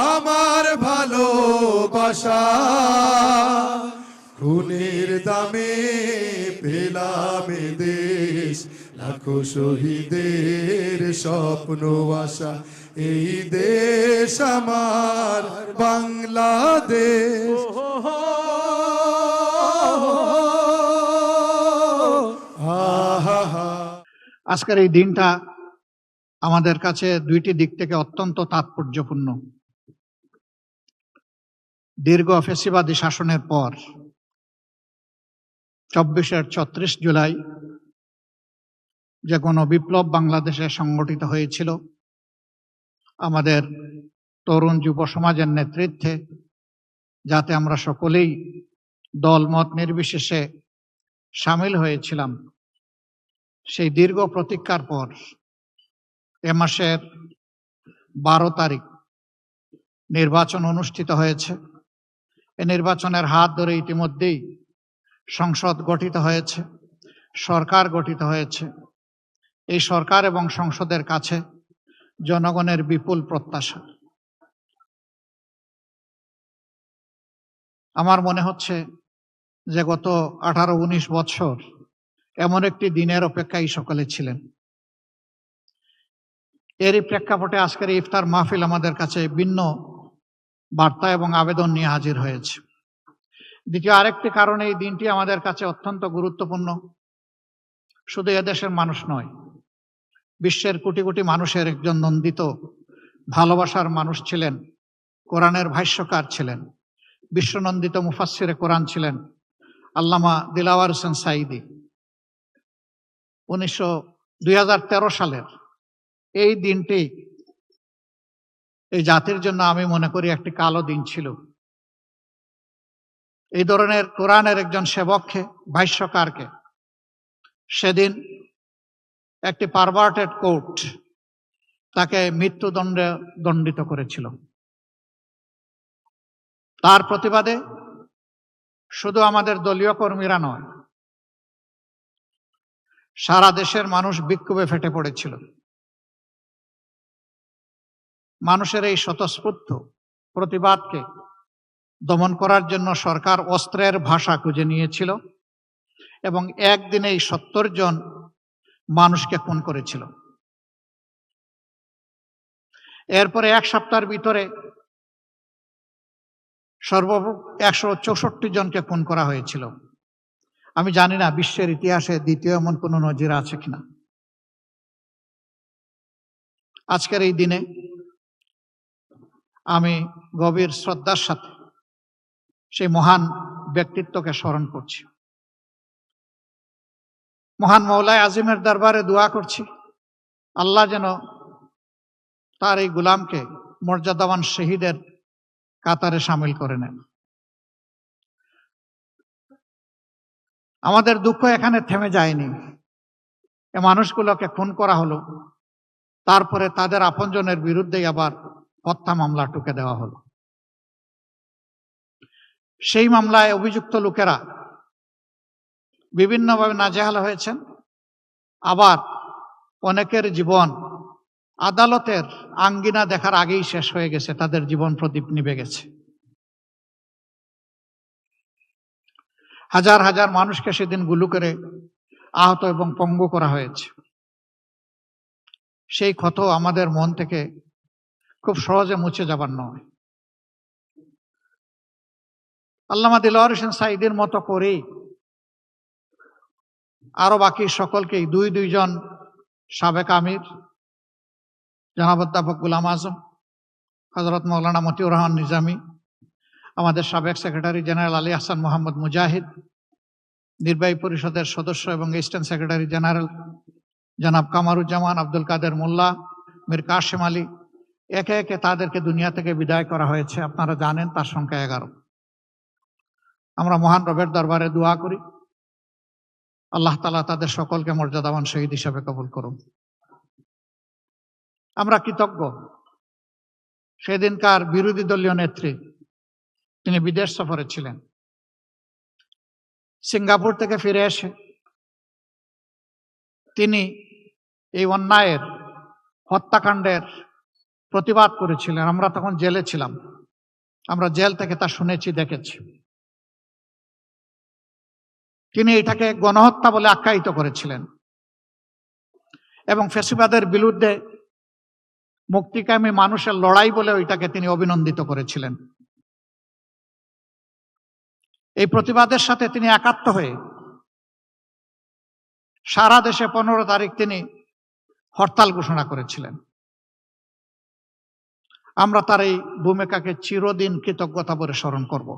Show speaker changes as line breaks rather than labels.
আমার ভালোবাসা খুনের দামে পেলাম এ দেশ, লাখো শহীদের স্বপ্ন আশা এই দেশ আমার বাংলাদেশ।
আজকের এই দিনটা আমাদের কাছে দুইটি দিক থেকে অত্যন্ত তাৎপর্যপূর্ণ। দীর্ঘ ফ্যাসিবাদী শাসনের পর ২৪ জুলাই যে গণবিপ্লব বাংলাদেশে সংগঠিত হয়েছিল, আমাদের তরুণ যুব সমাজের নেতৃত্বে, যাতে আমরা সকলেই দলমত নির্বিশেষে সামিল হয়েছিলাম, সেই দীর্ঘ প্রতীক্ষার পর এ মাসের ১২ তারিখ নির্বাচন অনুষ্ঠিত হয়েছে। এ নির্বাচনের হাত ধরে ইতিমধ্যেই সংসদ গঠিত হয়েছে, সরকার গঠিত হয়েছে। এই সরকার এবং সংসদের কাছে জনগণের বিপুল প্রত্যাশা। আমার মনে হচ্ছে যে গত ১৮-১৯ বছর এমন একটি দিনের অপেক্ষায় সকলে ছিলেন। এরই প্রেক্ষাপটে আজকের ইফতার মাহফিল আমাদের কাছে ভিন্ন বার্তা এবং আবেদন নিয়ে হাজির হয়েছে। দ্বিতীয় আরেকটি কারণে এই দিনটি আমাদের কাছে অত্যন্ত গুরুত্বপূর্ণ। শুধু এদেশের মানুষ নয়, বিশ্বের কোটি কোটি মানুষের একজন নন্দিত ভালোবাসার মানুষ ছিলেন, কোরআনের ভাষ্যকার ছিলেন, বিশ্বনন্দিত মুফাসসিরে কোরআন ছিলেন আল্লামা দিলাওয়ার হোসেন সাঈদী। ২০১৩ সালের এই দিনটি এই জাতির জন্য আমি মনে করি একটি কালো দিন ছিল। এই ধরনের কোরআনের একজন সেবককে, ভাষ্যকারকে সেদিন একটি পারভার্টেড কোর্ট তাকে মৃত্যুদণ্ডে দণ্ডিত করেছিল। তার প্রতিবাদে শুধু আমাদের দলীয় কর্মীরা নয়, সারা দেশের মানুষ বিক্ষোভে ফেটে পড়েছিল। মানুষের এই স্বতঃস্ফূর্ত প্রতিবাদকে দমন করার জন্য সরকার অস্ত্রের ভাষা খুঁজে নিয়েছিল এবং একদিনেই ৭০ জন মানুষকে খুন করেছিল। এরপরে এক সপ্তাহের ভিতরে সর্বমোট ১৬৪ জনকে খুন করা হয়েছিল। আমি জানি না বিশ্বের ইতিহাসে দ্বিতীয় এমন কোন নজির আছে কিনা। আজকের এই দিনে আমি গভীর শ্রদ্ধার সাথে সেই মহান ব্যক্তিত্বকে স্মরণ করছি। মহান মওলায়ে আজিমের দরবারে দোয়া করছি, আল্লাহ যেন তার এই গোলামকে মর্যাদাবান শহীদের কাতারে সামিল করে নেন। আমাদের দুঃখ এখানে থেমে যায়নি। এ মানুষগুলোকে খুন করা হলো, তারপরে তাদের আপনজনের বিরুদ্ধেই আবার হত্যা মামলা টুকে দেওয়া হলো। সেই মামলায় অভিযুক্ত লোকেরা বিভিন্নভাবে নাজেহাল হয়েছেন, আবার অনেকের জীবন আদালতের আঙ্গিনা দেখার আগেই শেষ হয়ে গেছে, তাদের জীবন প্রদীপ নিভে গেছে। হাজার হাজার মানুষকে সেদিন গুলি করে আহত এবং পঙ্গু করা হয়েছে। সেই ক্ষত আমাদের মন থেকে খুব সহজে মুছে যাবার নয়। আল্লামা দিলওয়ার হোসেন সাঈদীর মতো করেই আরো বাকি সকলকেই দুইজন সাবেক আমির জনাব অধ্যাপক গোলাম আজম, হযরত মাওলানা মতিউর রহমান নিজামী, আমাদের সাবেক সেক্রেটারি জেনারেল আলী আহসান মোহাম্মদ মুজাহিদ, নির্বাহী পরিষদের সদস্য এবং ইস্টার্ন সেক্রেটারি জেনারেল জনাব কামারুজ্জামান, আব্দুল কাদের মোল্লা, মীর কাশেম আলী, একে একে তাদেরকে দুনিয়া থেকে বিদায় করা হয়েছে। আপনারা জানেন তার সংখ্যা 11। আমরা মহান রবের দরবারে দোয়া করি, আল্লাহ তাআলা তাদের সকলকে মর্যাদাবান শহীদ হিসেবে কবুল করুন। আমরা কৃতজ্ঞ সেদিনকার বিরোধী দলীয় নেত্রী, তিনি বিদেশ সফরে ছিলেন। সিঙ্গাপুর থেকে ফিরে এসে তিনি এই অন্যায়ের, হত্যাকাণ্ডের প্রতিবাদ করেছিলেন। আমরা তখন জেলে ছিলাম, আমরা জেল থেকে তা শুনেছি, দেখেছি। তিনি এটাকে গণহত্যা বলে আখ্যায়িত করেছিলেন এবং ফ্যাসিবাদের বিরুদ্ধে মুক্তিকামী মানুষের লড়াই বলে ওইটাকে তিনি অভিনন্দিত করেছিলেন। এই প্রতিবাদের সাথে তিনি একাত্ম হয়ে সারা দেশে 15 তারিখ তিনি হরতাল ঘোষণা করেছিলেন। আমরা তার এই ভূমিকাকে চিরদিন কৃতজ্ঞতা ভরে স্মরণ করব।